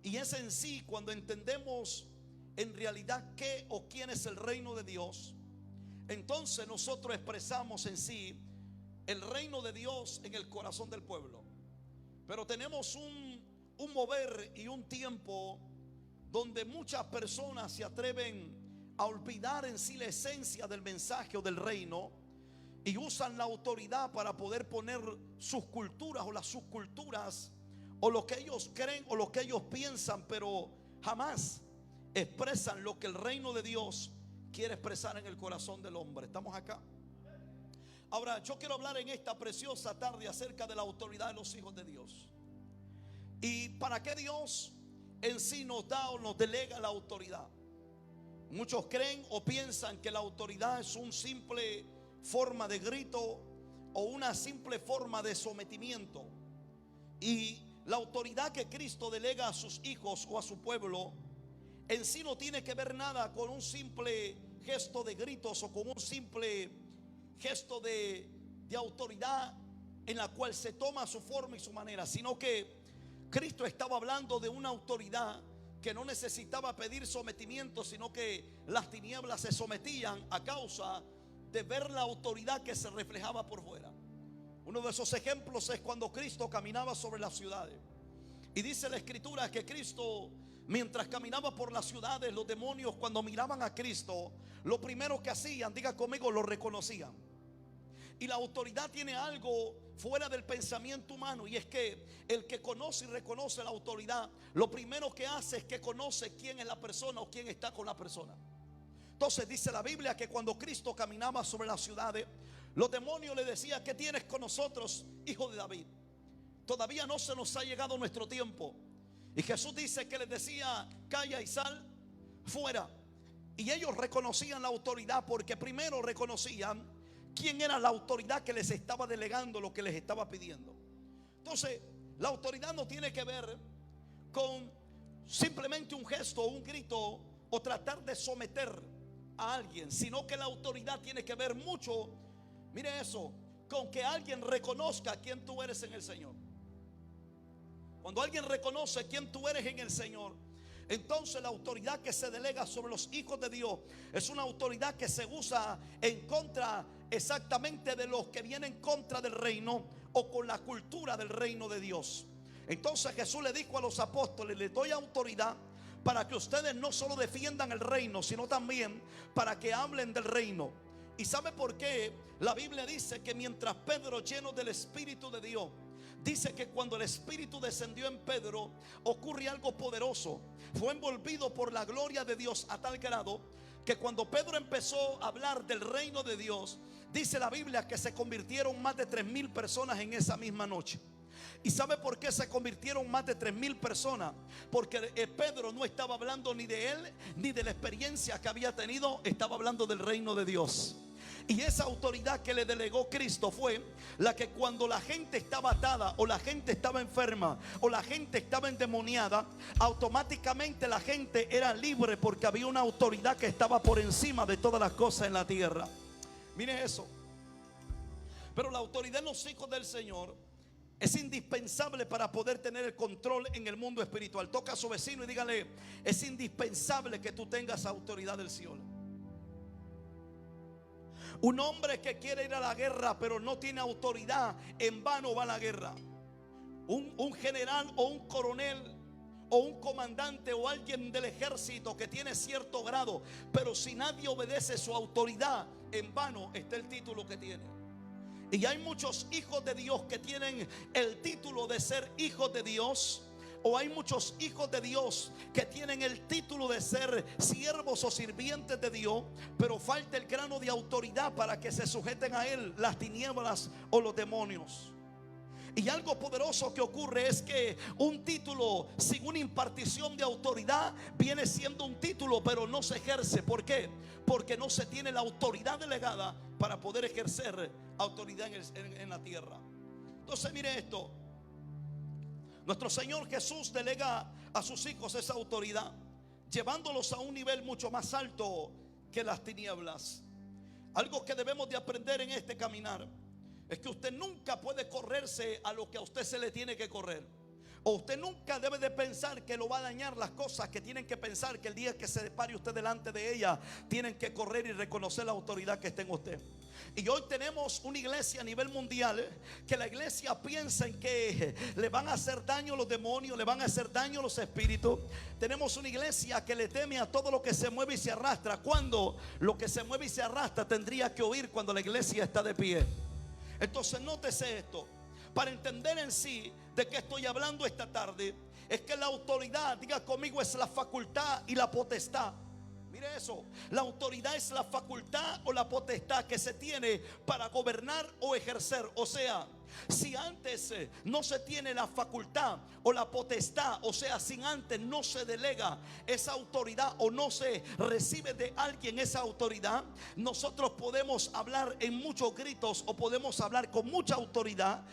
Y es en sí cuando entendemos en realidad qué o quién es el reino de Dios. Entonces nosotros expresamos en sí el reino de Dios en el corazón del pueblo. Pero tenemos un mover y un tiempo donde muchas personas se atreven a olvidar en sí la esencia del mensaje o del reino, y usan la autoridad para poder poner sus culturas o las subculturas o lo que ellos creen o lo que ellos piensan, pero jamás expresan lo que el reino de Dios quiere expresar en el corazón del hombre. ¿Estamos acá? Ahora, yo quiero hablar en esta preciosa tarde acerca de la autoridad de los hijos de Dios. ¿Y para qué Dios en sí nos da o nos delega la autoridad? Muchos creen o piensan que la autoridad es una simple forma de grito o una simple forma de sometimiento. Y la autoridad que Cristo delega a sus hijos o a su pueblo en sí no tiene que ver nada con un simple gesto de gritos o con un simple gesto de autoridad en la cual se toma su forma y su manera, sino que Cristo estaba hablando de una autoridad que no necesitaba pedir sometimiento, sino que las tinieblas se sometían a causa de ver la autoridad que se reflejaba por fuera. Uno de esos ejemplos es cuando Cristo caminaba sobre las ciudades. Y dice la escritura que Cristo, mientras caminaba por las ciudades, los demonios, cuando miraban a Cristo, lo primero que hacían, diga conmigo, lo reconocían. Y la autoridad tiene algo fuera del pensamiento humano, y es que el que conoce y reconoce la autoridad, lo primero que hace es que conoce quién es la persona o quién está con la persona. Entonces dice la Biblia que cuando Cristo caminaba sobre las ciudades, los demonios le decían: ¿qué tienes con nosotros, hijo de David? Todavía no se nos ha llegado nuestro tiempo. Y Jesús dice que les decía: calla y sal fuera. Y ellos reconocían la autoridad porque primero reconocían quién era la autoridad que les estaba delegando lo que les estaba pidiendo. Entonces, la autoridad no tiene que ver con simplemente un gesto o un grito o tratar de someter a alguien, sino que la autoridad tiene que ver mucho, mire eso, con que alguien reconozca quién tú eres en el Señor. Cuando alguien reconoce quién tú eres en el Señor, entonces la autoridad que se delega sobre los hijos de Dios es una autoridad que se usa en contra exactamente de los que vienen en contra del reino o con la cultura del reino de Dios. Entonces Jesús le dijo a los apóstoles: les doy autoridad para que ustedes no solo defiendan el reino, sino también para que hablen del reino. ¿Y sabe por qué? La Biblia dice que mientras Pedro, lleno del Espíritu de Dios, dice que cuando el Espíritu descendió en Pedro, ocurre algo poderoso. Fue envolvido por la gloria de Dios a tal grado que cuando Pedro empezó a hablar del reino de Dios, dice la Biblia que se convirtieron más de 3,000 personas en esa misma noche. ¿Y sabe por qué se convirtieron más de 3,000 personas? Porque Pedro no estaba hablando ni de él ni de la experiencia que había tenido, estaba hablando del reino de Dios. Y esa autoridad que le delegó Cristo fue la que cuando la gente estaba atada o la gente estaba enferma o la gente estaba endemoniada, automáticamente la gente era libre porque había una autoridad que estaba por encima de todas las cosas en la tierra. Mire eso. Pero la autoridad en los hijos del Señor es indispensable para poder tener el control en el mundo espiritual. Toca a su vecino y dígale: es indispensable que tú tengas autoridad del cielo. Un hombre que quiere ir a la guerra pero no tiene autoridad, en vano va a la guerra. Un general o un coronel o un comandante o alguien del ejército que tiene cierto grado, pero si nadie obedece su autoridad, en vano está el título que tiene. Y hay muchos hijos de Dios que tienen el título de ser hijos de Dios, o hay muchos hijos de Dios que tienen el título de ser siervos o sirvientes de Dios, pero falta el grano de autoridad para que se sujeten a él las tinieblas o los demonios. Y algo poderoso que ocurre es que un título sin una impartición de autoridad viene siendo un título, pero no se ejerce. ¿Por qué? Porque no se tiene la autoridad delegada para poder ejercer autoridad en la tierra. Entonces mire esto: nuestro Señor Jesús delega a sus hijos esa autoridad, llevándolos a un nivel mucho más alto que las tinieblas. Algo que debemos de aprender en este caminar es que usted nunca puede correrse a lo que a usted se le tiene que correr. O usted nunca debe de pensar que lo va a dañar las cosas, que tienen que pensar que el día que se pare usted delante de ella, tienen que correr y reconocer la autoridad que está en usted. Y hoy tenemos una iglesia a nivel mundial que la iglesia piensa en que le van a hacer daño los demonios, le van a hacer daño los espíritus. Tenemos una iglesia que le teme a todo lo que se mueve y se arrastra, cuando lo que se mueve y se arrastra tendría que oír cuando la iglesia está de pie. Entonces nótese esto, para entender en sí de qué estoy hablando esta tarde. Es que la autoridad, diga conmigo, es la facultad y la potestad. Mire eso, la autoridad es la facultad o la potestad que se tiene para gobernar o ejercer. O sea, si antes no se tiene la facultad o la potestad, o sea, si antes no se delega esa autoridad o no se recibe de alguien esa autoridad, nosotros podemos hablar en muchos gritos o podemos hablar con mucha autoridad,